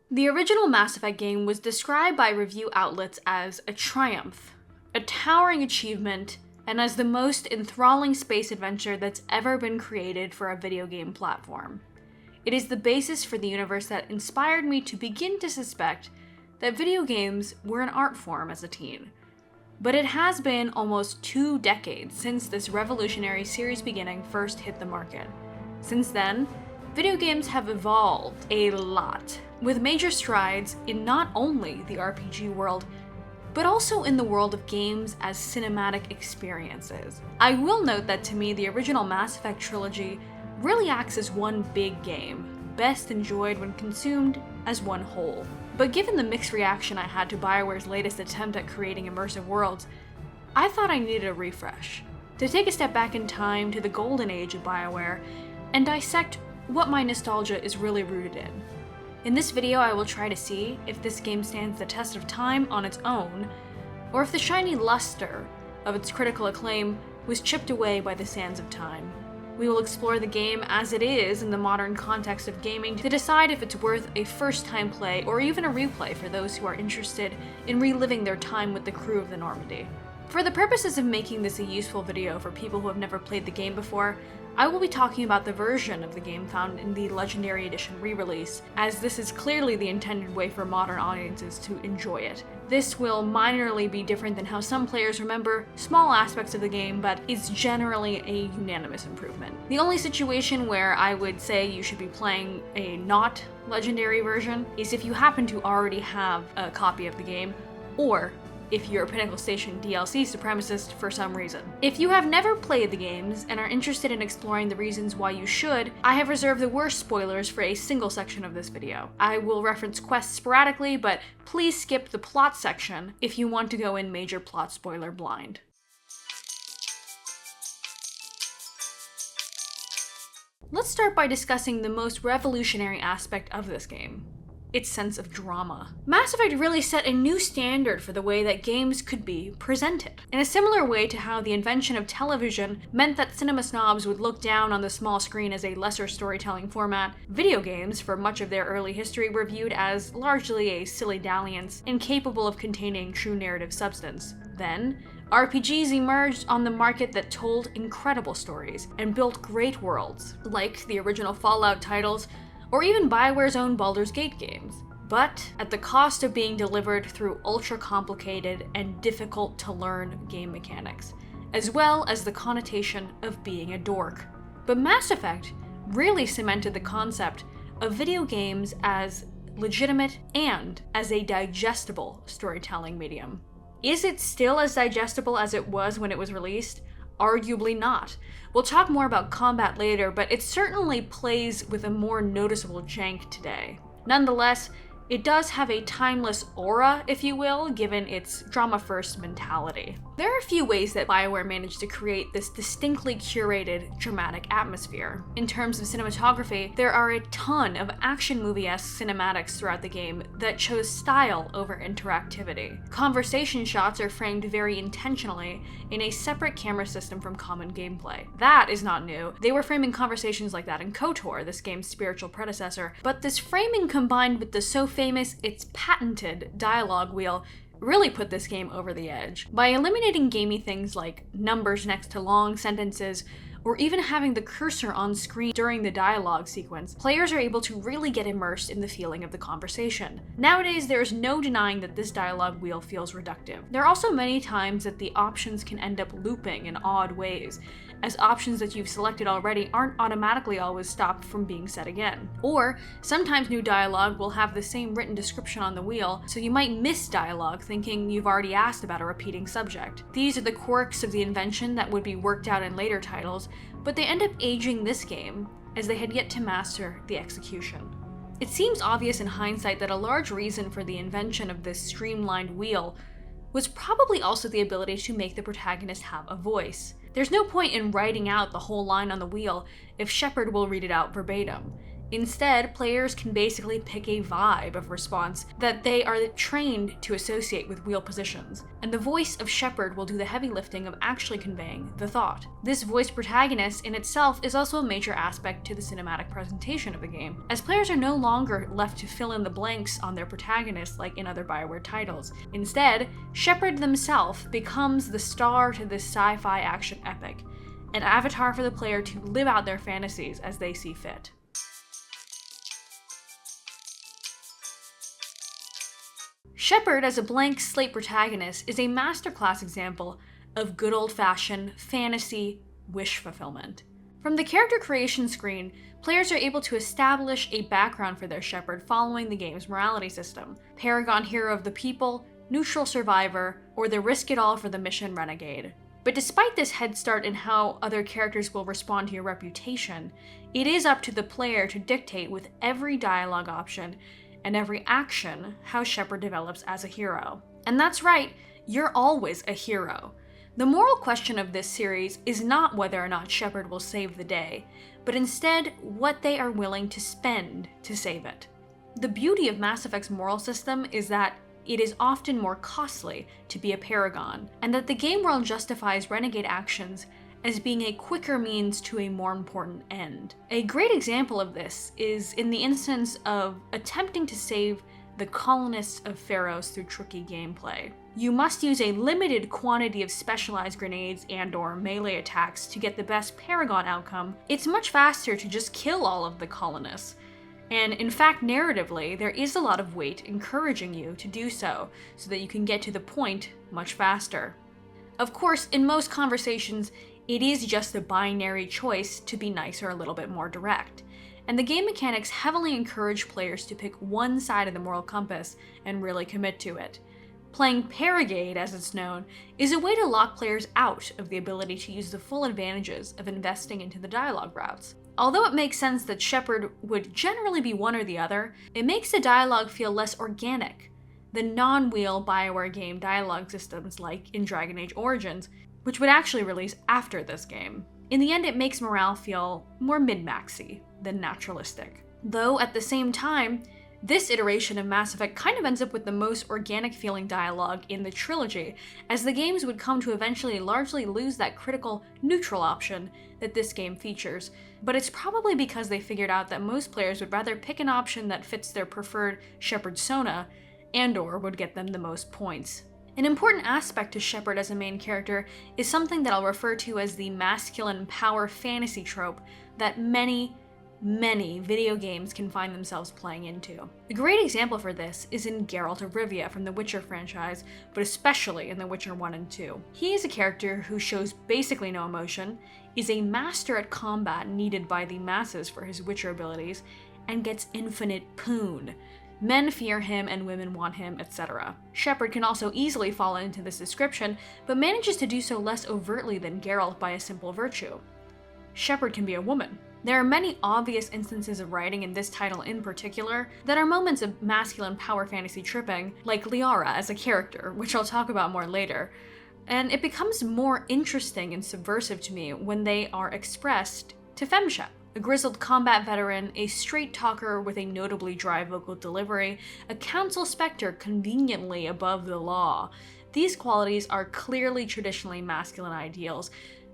The original Mass Effect game was described by review outlets as a triumph, a towering achievement, and as the most enthralling space adventure that's ever been created for a video game platform. It is the basis for the universe that inspired me to begin to suspect that video games were an art form as a teen. But it has been almost 2 decades since this revolutionary series beginning first hit the market. Since then, video games have evolved a lot, with major strides in not only the RPG world, but also in the world of games as cinematic experiences. I will note that to me, the original Mass Effect trilogy really acts as one big game, best enjoyed when consumed as one whole. But given the mixed reaction I had to Bioware's latest attempt at creating immersive worlds, I thought I needed a refresh. To take a step back in time to the golden age of Bioware and dissect what my nostalgia is really rooted in. In this video, I will try to see if this game stands the test of time on its own, or if the shiny luster of its critical acclaim was chipped away by the sands of time. We will explore the game as it is in the modern context of gaming to decide if it's worth a first-time play or even a replay for those who are interested in reliving their time with the crew of the Normandy. For the purposes of making this a useful video for people who have never played the game before, I will be talking about the version of the game found in the Legendary Edition re-release, as this is clearly the intended way for modern audiences to enjoy it. This will minorly be different than how some players remember small aspects of the game, but is generally a unanimous improvement. The only situation where I would say you should be playing a not legendary version is if you happen to already have a copy of the game, or if you're a Pinnacle Station DLC supremacist for some reason. If you have never played the games and are interested in exploring the reasons why you should, I have reserved the worst spoilers for a single section of this video. I will reference quests sporadically, but please skip the plot section if you want to go in major plot spoiler blind. Let's start by discussing the most revolutionary aspect of this game: its sense of drama. Mass Effect really set a new standard for the way that games could be presented. In a similar way to how the invention of television meant that cinema snobs would look down on the small screen as a lesser storytelling format, video games, for much of their early history, were viewed as largely a silly dalliance, incapable of containing true narrative substance. Then, RPGs emerged on the market that told incredible stories and built great worlds, like the original Fallout titles, or even Bioware's own Baldur's Gate games, but at the cost of being delivered through ultra-complicated and difficult-to-learn game mechanics, as well as the connotation of being a dork. But Mass Effect really cemented the concept of video games as legitimate and as a digestible storytelling medium. Is it still as digestible as it was when it was released? Arguably not. We'll talk more about combat later, but it certainly plays with a more noticeable jank today. Nonetheless, it does have a timeless aura, if you will, given its drama-first mentality. There are a few ways that Bioware managed to create this distinctly curated, dramatic atmosphere. In terms of cinematography, there are a ton of action movie-esque cinematics throughout the game that chose style over interactivity. Conversation shots are framed very intentionally in a separate camera system from common gameplay. That is not new. They were framing conversations like that in KOTOR, this game's spiritual predecessor, but this framing combined with the so famous, it's patented dialogue wheel really put this game over the edge. By eliminating gamey things like numbers next to long sentences, or even having the cursor on screen during the dialogue sequence, players are able to really get immersed in the feeling of the conversation. Nowadays, there is no denying that this dialogue wheel feels reductive. There are also many times that the options can end up looping in odd ways, as options that you've selected already aren't automatically always stopped from being said again. Or, sometimes new dialogue will have the same written description on the wheel, so you might miss dialogue thinking you've already asked about a repeating subject. These are the quirks of the invention that would be worked out in later titles, but they end up aging this game, as they had yet to master the execution. It seems obvious in hindsight that a large reason for the invention of this streamlined wheel was probably also the ability to make the protagonist have a voice. There's no point in writing out the whole line on the wheel if Shepard will read it out verbatim. Instead, players can basically pick a vibe of response that they are trained to associate with wheel positions, and the voice of Shepard will do the heavy lifting of actually conveying the thought. This voice protagonist in itself is also a major aspect to the cinematic presentation of the game, as players are no longer left to fill in the blanks on their protagonist like in other Bioware titles. Instead, Shepard himself becomes the star to this sci-fi action epic, an avatar for the player to live out their fantasies as they see fit. Shepard as a blank slate protagonist is a masterclass example of good old-fashioned fantasy wish fulfillment. From the character creation screen, players are able to establish a background for their Shepard following the game's morality system: Paragon hero of the people, neutral survivor, or the risk-it-all for the mission renegade. But despite this head start in how other characters will respond to your reputation, it is up to the player to dictate with every dialogue option and every action how Shepard develops as a hero. And that's right, you're always a hero. The moral question of this series is not whether or not Shepard will save the day, but instead what they are willing to spend to save it. The beauty of Mass Effect's moral system is that it is often more costly to be a paragon, and that the game world justifies renegade actions as being a quicker means to a more important end. A great example of this is in the instance of attempting to save the colonists of Pharos through tricky gameplay. You must use a limited quantity of specialized grenades and/or melee attacks to get the best paragon outcome. It's much faster to just kill all of the colonists. And in fact, narratively, there is a lot of weight encouraging you to do so that you can get to the point much faster. Of course, in most conversations, it is just a binary choice to be nice or a little bit more direct. And the game mechanics heavily encourage players to pick one side of the moral compass and really commit to it. Playing Paragade, as it's known, is a way to lock players out of the ability to use the full advantages of investing into the dialogue routes. Although it makes sense that Shepard would generally be one or the other, it makes the dialogue feel less organic than non-wheel Bioware game dialogue systems like in Dragon Age Origins, which would actually release after this game. In the end, it makes morale feel more min-maxy than naturalistic. Though at the same time, this iteration of Mass Effect kind of ends up with the most organic feeling dialogue in the trilogy, as the games would come to eventually largely lose that critical neutral option that this game features. But it's probably because they figured out that most players would rather pick an option that fits their preferred Shepard Sona and/or would get them the most points. An important aspect to Shepard as a main character is something that I'll refer to as the masculine power fantasy trope that many video games can find themselves playing into. A great example for this is in Geralt of Rivia from the Witcher franchise, but especially in The Witcher 1 and 2. He is a character who shows basically no emotion, is a master at combat needed by the masses for his Witcher abilities, and gets infinite poon. Men fear him and women want him, etc. Shepard can also easily fall into this description, but manages to do so less overtly than Geralt by a simple virtue. Shepard can be a woman. There are many obvious instances of writing in this title in particular that are moments of masculine power fantasy tripping, like Liara as a character, which I'll talk about more later. And it becomes more interesting and subversive to me when they are expressed to FemShep. A grizzled combat veteran, a straight talker with a notably dry vocal delivery, a council specter conveniently above the law. These qualities are clearly traditionally masculine ideals,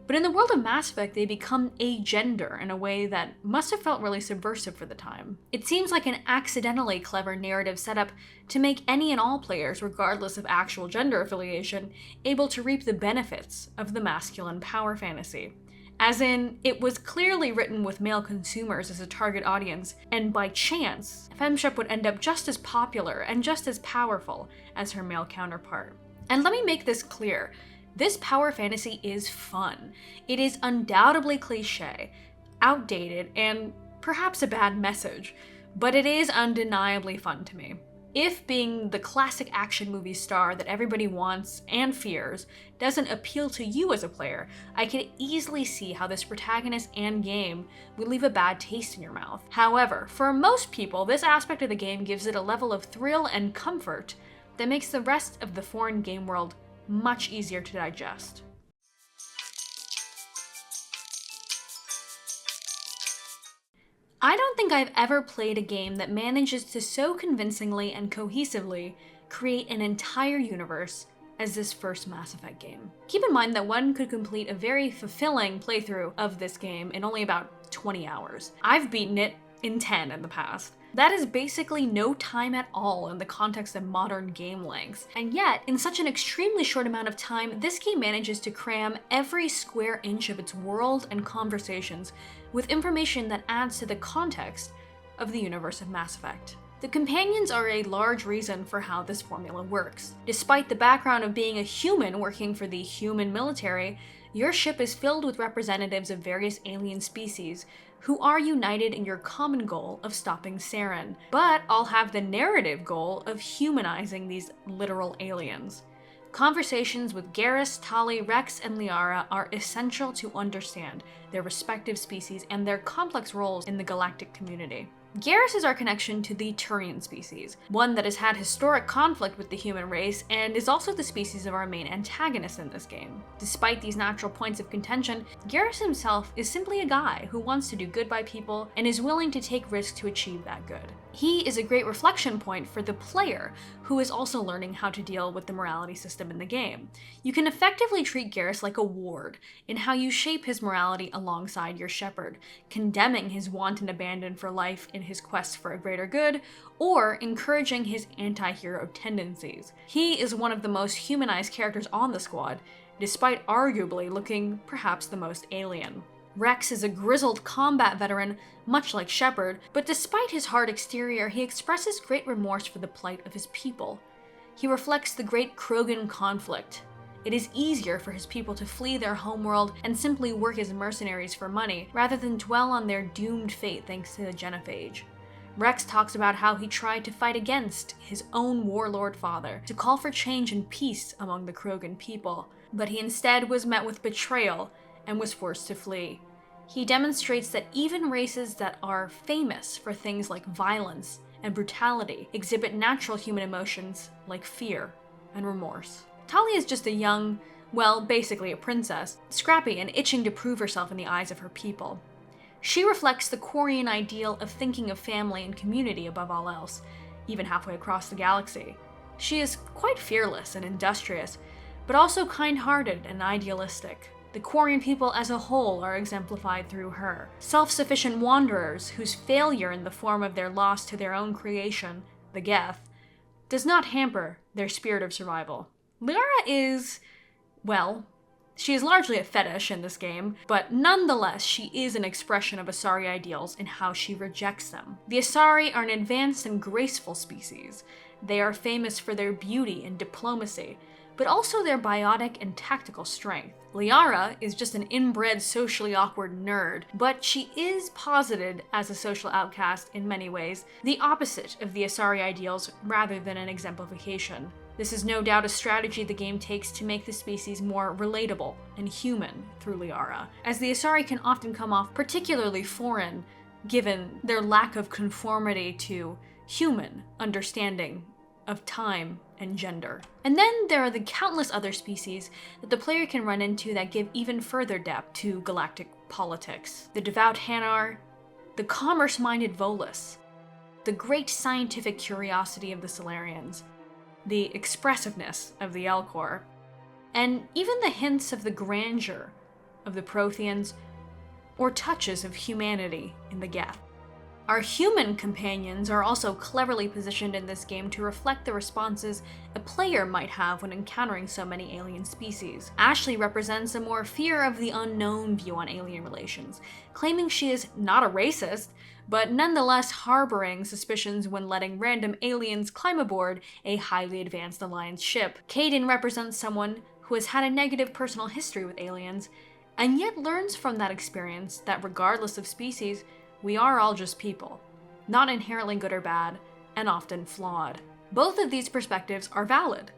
but in the world of Mass Effect, they become agender in a way that must have felt really subversive for the time. It seems like an accidentally clever narrative setup to make any and all players, regardless of actual gender affiliation, able to reap the benefits of the masculine power fantasy. As in, it was clearly written with male consumers as a target audience, and by chance, FemShep would end up just as popular and just as powerful as her male counterpart. And let me make this clear. This power fantasy is fun. It is undoubtedly cliché, outdated, and perhaps a bad message, but it is undeniably fun to me. If being the classic action movie star that everybody wants and fears doesn't appeal to you as a player, I can easily see how this protagonist and game would leave a bad taste in your mouth. However, for most people, this aspect of the game gives it a level of thrill and comfort that makes the rest of the foreign game world much easier to digest. I don't think I've ever played a game that manages to so convincingly and cohesively create an entire universe as this first Mass Effect game. Keep in mind that one could complete a very fulfilling playthrough of this game in only about 20 hours. I've beaten it in 10 in the past. That is basically no time at all in the context of modern game lengths. And yet, in such an extremely short amount of time, this game manages to cram every square inch of its world and conversations with information that adds to the context of the universe of Mass Effect. The companions are a large reason for how this formula works. Despite the background of being a human working for the human military, your ship is filled with representatives of various alien species who are united in your common goal of stopping Saren, but all have the narrative goal of humanizing these literal aliens. Conversations with Garrus, Tali, Rex, and Liara are essential to understand their respective species and their complex roles in the galactic community. Garrus is our connection to the Turian species, one that has had historic conflict with the human race and is also the species of our main antagonist in this game. Despite these natural points of contention, Garrus himself is simply a guy who wants to do good by people and is willing to take risks to achieve that good. He is a great reflection point for the player, who is also learning how to deal with the morality system in the game. You can effectively treat Garrus like a ward in how you shape his morality alongside your Shepard, condemning his wanton abandon for life in his quest for a greater good, or encouraging his anti-hero tendencies. He is one of the most humanized characters on the squad, despite arguably looking perhaps the most alien. Rex is a grizzled combat veteran, much like Shepard, but despite his hard exterior, he expresses great remorse for the plight of his people. He reflects the great Krogan conflict. It is easier for his people to flee their homeworld and simply work as mercenaries for money, rather than dwell on their doomed fate thanks to the Genophage. Rex talks about how he tried to fight against his own warlord father, to call for change and peace among the Krogan people, but he instead was met with betrayal and was forced to flee. He demonstrates that even races that are famous for things like violence and brutality exhibit natural human emotions like fear and remorse. Tali is just a young, well, basically a princess, scrappy and itching to prove herself in the eyes of her people. She reflects the Quarian ideal of thinking of family and community above all else, even halfway across the galaxy. She is quite fearless and industrious, but also kind-hearted and idealistic. The Quarian people as a whole are exemplified through her. Self-sufficient wanderers whose failure in the form of their loss to their own creation, the Geth, does not hamper their spirit of survival. Liara is, well, she is largely a fetish in this game, but nonetheless she is an expression of Asari ideals in how she rejects them. The Asari are an advanced and graceful species. They are famous for their beauty and diplomacy, but also their biotic and tactical strength. Liara is just an inbred, socially awkward nerd, but she is posited as a social outcast in many ways, the opposite of the Asari ideals rather than an exemplification. This is no doubt a strategy the game takes to make the species more relatable and human through Liara, as the Asari can often come off particularly foreign, given their lack of conformity to human understanding of time and gender. And then there are the countless other species that the player can run into that give even further depth to galactic politics. The devout Hanar, the commerce-minded Volus, the great scientific curiosity of the Solarians, the expressiveness of the Elcor, and even the hints of the grandeur of the Protheans or touches of humanity in the Geth. Our human companions are also cleverly positioned in this game to reflect the responses a player might have when encountering so many alien species. Ashley represents a more fear of the unknown view on alien relations, claiming she is not a racist, but nonetheless harboring suspicions when letting random aliens climb aboard a highly advanced Alliance ship. Kaidan represents someone who has had a negative personal history with aliens, and yet learns from that experience that regardless of species, we are all just people, not inherently good or bad, and often flawed. Both of these perspectives are valid.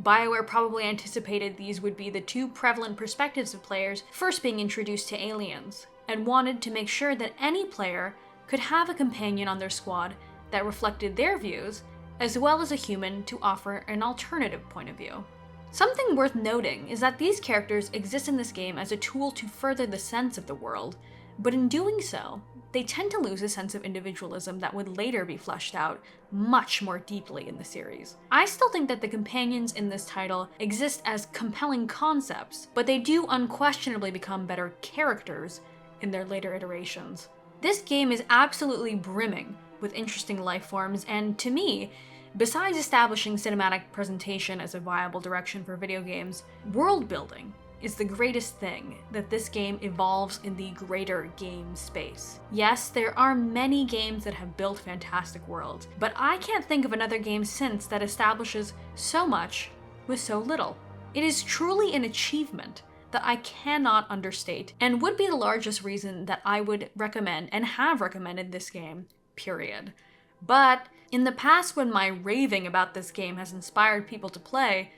Bioware probably anticipated these would be the two prevalent perspectives of players first being introduced to aliens, and wanted to make sure that any player could have a companion on their squad that reflected their views, as well as a human to offer an alternative point of view. Something worth noting is that these characters exist in this game as a tool to further the sense of the world, but in doing so, they tend to lose a sense of individualism that would later be fleshed out much more deeply in the series. I still think that the companions in this title exist as compelling concepts, but they do unquestionably become better characters in their later iterations. This game is absolutely brimming with interesting life forms, and to me, besides establishing cinematic presentation as a viable direction for video games, world building is the greatest thing that this game evolves in the greater game space. Yes, there are many games that have built fantastic worlds, but I can't think of another game since that establishes so much with so little. It is truly an achievement that I cannot understate, and would be the largest reason that I would recommend and have recommended this game, period. But in the past, when my raving about this game has inspired people to play,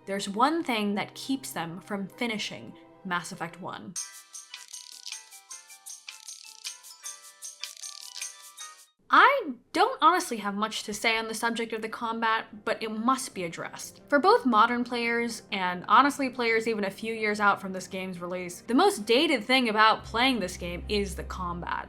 there's one thing that keeps them from finishing Mass Effect 1. I don't honestly have much to say on the subject of the combat, but it must be addressed. For both modern players, and honestly players even a few years out from this game's release, the most dated thing about playing this game is the combat.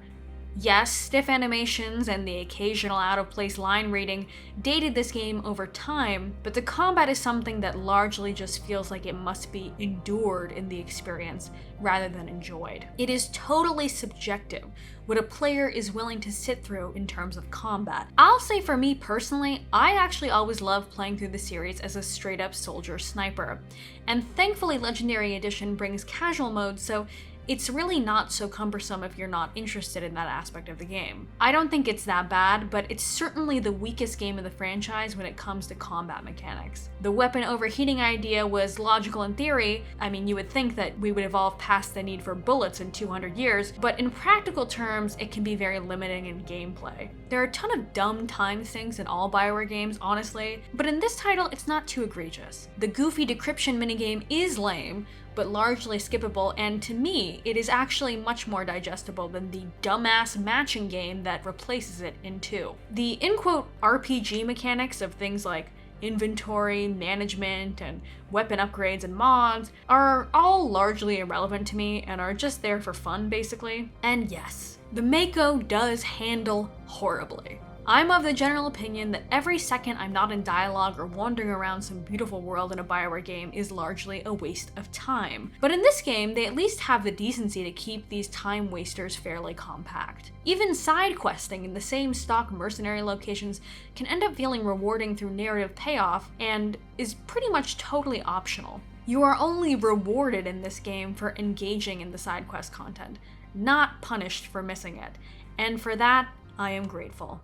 Yes, stiff animations and the occasional out-of-place line reading dated this game over time, but the combat is something that largely just feels like it must be endured in the experience rather than enjoyed. It is totally subjective what a player is willing to sit through in terms of combat. I'll say for me personally, I actually always loved playing through the series as a straight-up soldier sniper, and thankfully Legendary Edition brings casual mode, so it's really not so cumbersome if you're not interested in that aspect of the game. I don't think it's that bad, but it's certainly the weakest game of the franchise when it comes to combat mechanics. The weapon overheating idea was logical in theory. I mean, you would think that we would evolve past the need for bullets in 200 years, but in practical terms, it can be very limiting in gameplay. There are a ton of dumb time sinks in all Bioware games, honestly, but in this title, it's not too egregious. The goofy decryption minigame is lame, but largely skippable, and to me, it is actually much more digestible than the dumbass matching game that replaces it in 2. The in-quote RPG mechanics of things like inventory, management, and weapon upgrades and mods are all largely irrelevant to me and are just there for fun, basically. And yes, the Mako does handle horribly. I'm of the general opinion that every second I'm not in dialogue or wandering around some beautiful world in a Bioware game is largely a waste of time. But in this game, they at least have the decency to keep these time wasters fairly compact. Even side questing in the same stock mercenary locations can end up feeling rewarding through narrative payoff and is pretty much totally optional. You are only rewarded in this game for engaging in the side quest content, not punished for missing it. And for that, I am grateful.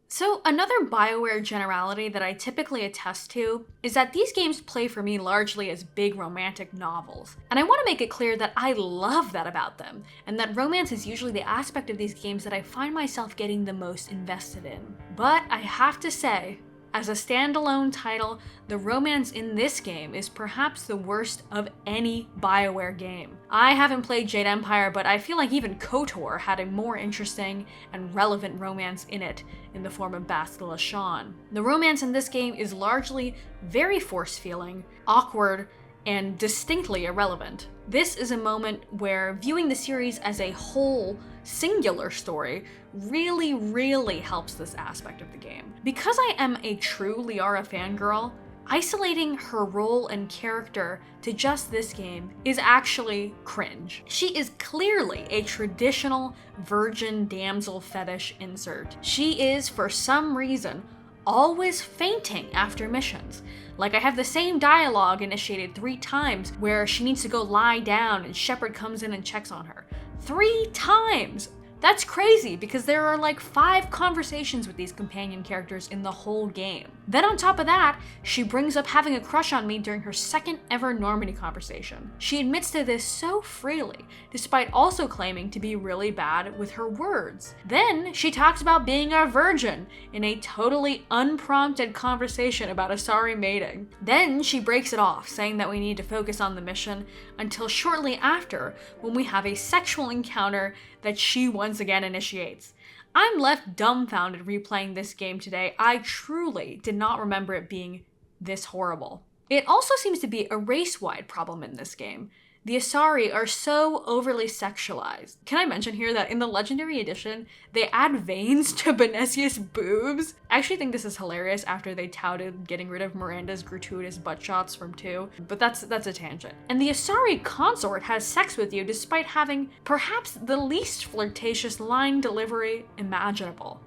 So another Bioware generality that I typically attest to is that these games play for me largely as big romantic novels. And I want to make it clear that I love that about them, and that romance is usually the aspect of these games that I find myself getting the most invested in. But I have to say, as a standalone title, the romance in this game is perhaps the worst of any Bioware game. I haven't played Jade Empire, but I feel like even KOTOR had a more interesting and relevant romance in it in the form of Bastila Shan. The romance in this game is largely very force-feeling, awkward, and distinctly irrelevant. This is a moment where viewing the series as a whole, singular story really helps this aspect of the game. Because I am a true Liara fangirl, isolating her role and character to just this game is actually cringe. She is clearly a traditional virgin damsel fetish insert. She is, for some reason, always fainting after missions. Like, I have the same dialogue initiated 3 times where she needs to go lie down and Shepard comes in and checks on her. 3 times! That's crazy, because there are like 5 conversations with these companion characters in the whole game. Then on top of that, she brings up having a crush on me during her second ever Normandy conversation. She admits to this so freely, despite also claiming to be really bad with her words. Then she talks about being a virgin in a totally unprompted conversation about Asari mating. Then she breaks it off, saying that we need to focus on the mission, until shortly after, when we have a sexual encounter that she once again initiates. I'm left dumbfounded replaying this game today. I truly did not remember it being this horrible. It also seems to be a race-wide problem in this game. The Asari are so overly sexualized. Can I mention here that in the Legendary Edition, they add veins to Benesius' boobs? I actually think this is hilarious after they touted getting rid of Miranda's gratuitous butt shots from 2, but that's a tangent. And the Asari consort has sex with you despite having perhaps the least flirtatious line delivery imaginable.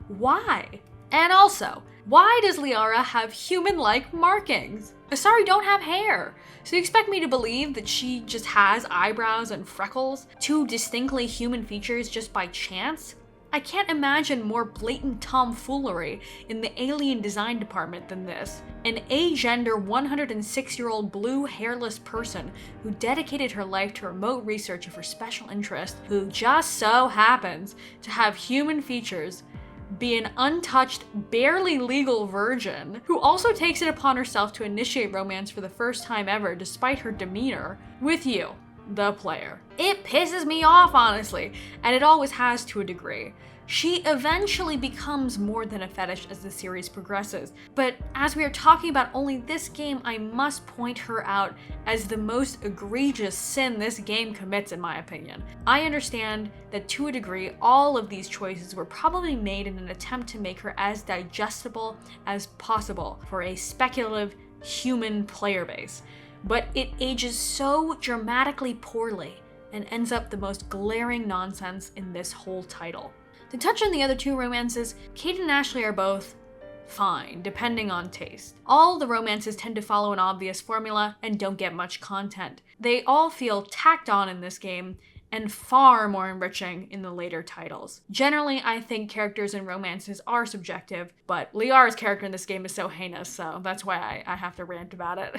Why? And also, why does Liara have human-like markings? Asari don't have hair, so you expect me to believe that she just has eyebrows and freckles? 2 distinctly human features just by chance? I can't imagine more blatant tomfoolery in the alien design department than this. An agender 106-year-old blue hairless person who dedicated her life to remote research of her special interest, who just so happens to have human features, be an untouched, barely legal virgin, who also takes it upon herself to initiate romance for the first time ever despite her demeanor with you, the player. It pisses me off, honestly, and it always has to a degree. She eventually becomes more than a fetish as the series progresses, but as we are talking about only this game, I must point her out as the most egregious sin this game commits, in my opinion. I understand that to a degree, all of these choices were probably made in an attempt to make her as digestible as possible for a speculative human player base, but it ages so dramatically poorly and ends up the most glaring nonsense in this whole title. To touch on the other 2 romances, Kate and Ashley are both fine, depending on taste. All the romances tend to follow an obvious formula and don't get much content. They all feel tacked on in this game and far more enriching in the later titles. Generally, I think characters in romances are subjective, but Liara's character in this game is so heinous, so that's why I have to rant about it.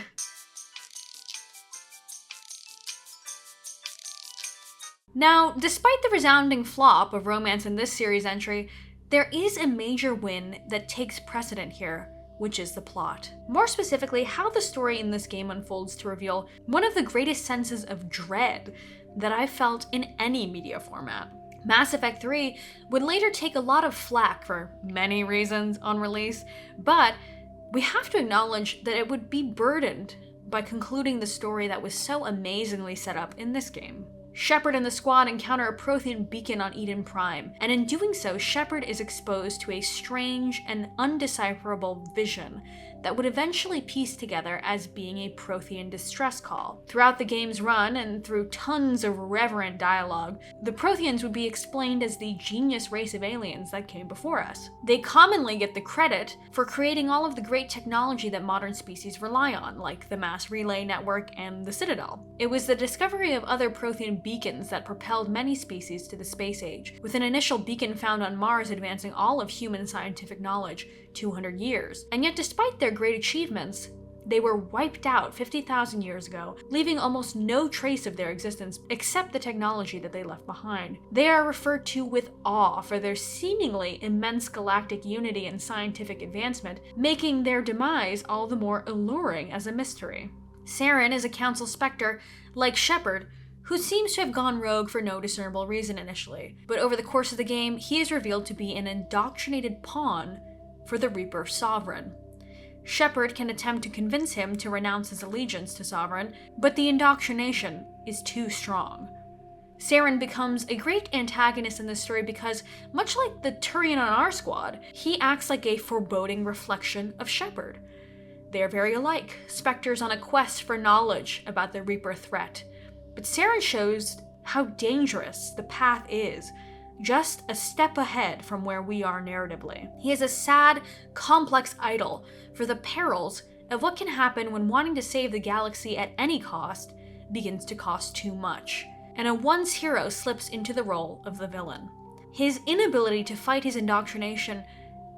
Now, despite the resounding flop of romance in this series entry, there is a major win that takes precedent here, which is the plot. More specifically, how the story in this game unfolds to reveal one of the greatest senses of dread that I've felt in any media format. Mass Effect 3 would later take a lot of flack for many reasons on release, but we have to acknowledge that it would be burdened by concluding the story that was so amazingly set up in this game. Shepard and the squad encounter a Prothean beacon on Eden Prime, and in doing so, Shepard is exposed to a strange and undecipherable vision that would eventually piece together as being a Prothean distress call. Throughout the game's run, and through tons of reverent dialogue, the Protheans would be explained as the genius race of aliens that came before us. They commonly get the credit for creating all of the great technology that modern species rely on, like the Mass Relay Network and the Citadel. It was the discovery of other Prothean beacons that propelled many species to the space age, with an initial beacon found on Mars advancing all of human scientific knowledge 200 years. And yet, despite their great achievements, they were wiped out 50,000 years ago, leaving almost no trace of their existence except the technology that they left behind. They are referred to with awe for their seemingly immense galactic unity and scientific advancement, making their demise all the more alluring as a mystery. Saren is a Council Spectre, like Shepard, who seems to have gone rogue for no discernible reason initially, but over the course of the game, he is revealed to be an indoctrinated pawn for the Reaper Sovereign. Shepard can attempt to convince him to renounce his allegiance to Sovereign, but the indoctrination is too strong. Saren becomes a great antagonist in this story because, much like the Turian on our squad, he acts like a foreboding reflection of Shepard. They are very alike, specters on a quest for knowledge about the Reaper threat, but Saren shows how dangerous the path is, just a step ahead from where we are narratively. He is a sad, complex idol for the perils of what can happen when wanting to save the galaxy at any cost begins to cost too much, and a once hero slips into the role of the villain. His inability to fight his indoctrination,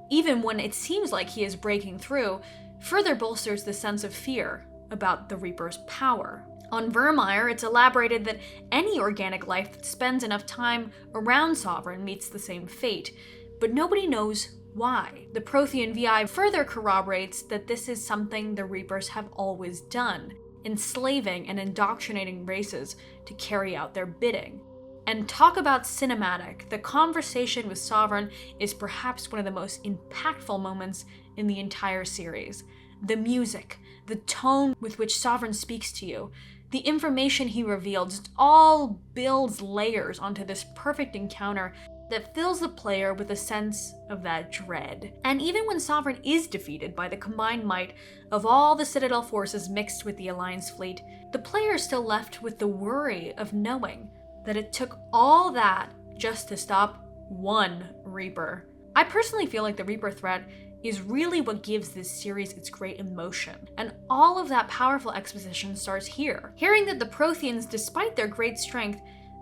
even when it seems like he is breaking through, further bolsters the sense of fear about the Reaper's power. On Vermeer, it's elaborated that any organic life that spends enough time around Sovereign meets the same fate, but nobody knows why. The Prothean VI further corroborates that this is something the Reapers have always done, enslaving and indoctrinating races to carry out their bidding. And talk about cinematic, the conversation with Sovereign is perhaps one of the most impactful moments in the entire series. The music, the tone with which Sovereign speaks to you, The information he revealed just all builds layers onto this perfect encounter that fills the player with a sense of that dread. And even when Sovereign is defeated by the combined might of all the Citadel forces mixed with the Alliance fleet, the player is still left with the worry of knowing that it took all that just to stop one Reaper. I personally feel like the Reaper threat is really what gives this series its great emotion, and all of that powerful exposition starts here. Hearing that the Protheans, despite their great strength,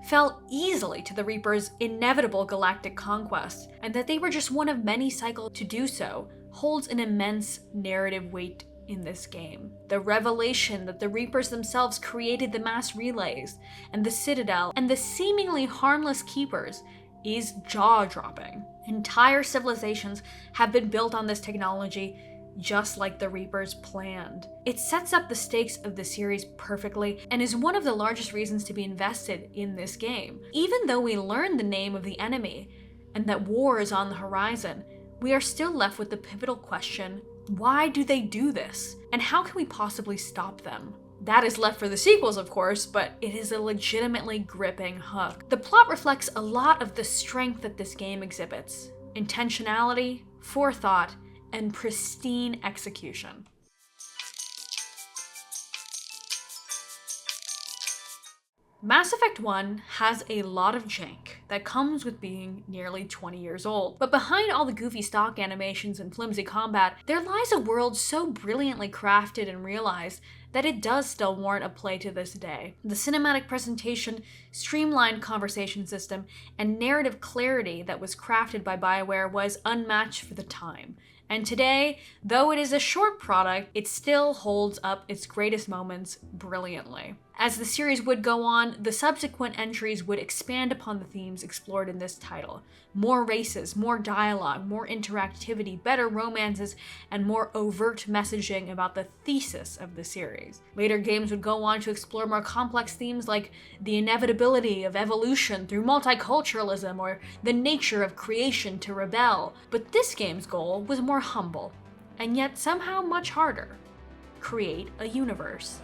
fell easily to the Reaper's inevitable galactic conquest, and that they were just one of many cycles to do so, holds an immense narrative weight in this game. The revelation that the Reapers themselves created the mass relays, and the Citadel, and the seemingly harmless Keepers is jaw-dropping. Entire civilizations have been built on this technology just like the Reapers planned. It sets up the stakes of the series perfectly and is one of the largest reasons to be invested in this game. Even though we learn the name of the enemy and that war is on the horizon, we are still left with the pivotal question, why do they do this? And how can we possibly stop them? That is left for the sequels, of course, but it is a legitimately gripping hook. The plot reflects a lot of the strength that this game exhibits: intentionality, forethought, and pristine execution. Mass Effect 1 has a lot of jank that comes with being nearly 20 years old. But behind all the goofy stock animations and flimsy combat, there lies a world so brilliantly crafted and realized that it does still warrant a play to this day. The cinematic presentation, streamlined conversation system, and narrative clarity that was crafted by Bioware was unmatched for the time. And today, though it is a short product, it still holds up its greatest moments brilliantly. As the series would go on, the subsequent entries would expand upon the themes explored in this title. More races, more dialogue, more interactivity, better romances, and more overt messaging about the thesis of the series. Later games would go on to explore more complex themes like the inevitability of evolution through multiculturalism or the nature of creation to rebel. But this game's goal was more humble, and yet somehow much harder: create a universe.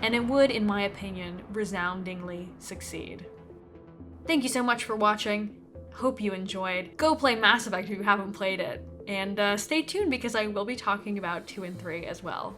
And it would, in my opinion, resoundingly succeed. Thank you so much for watching. Hope you enjoyed. Go play Mass Effect if you haven't played it. And stay tuned because I will be talking about 2 and 3 as well.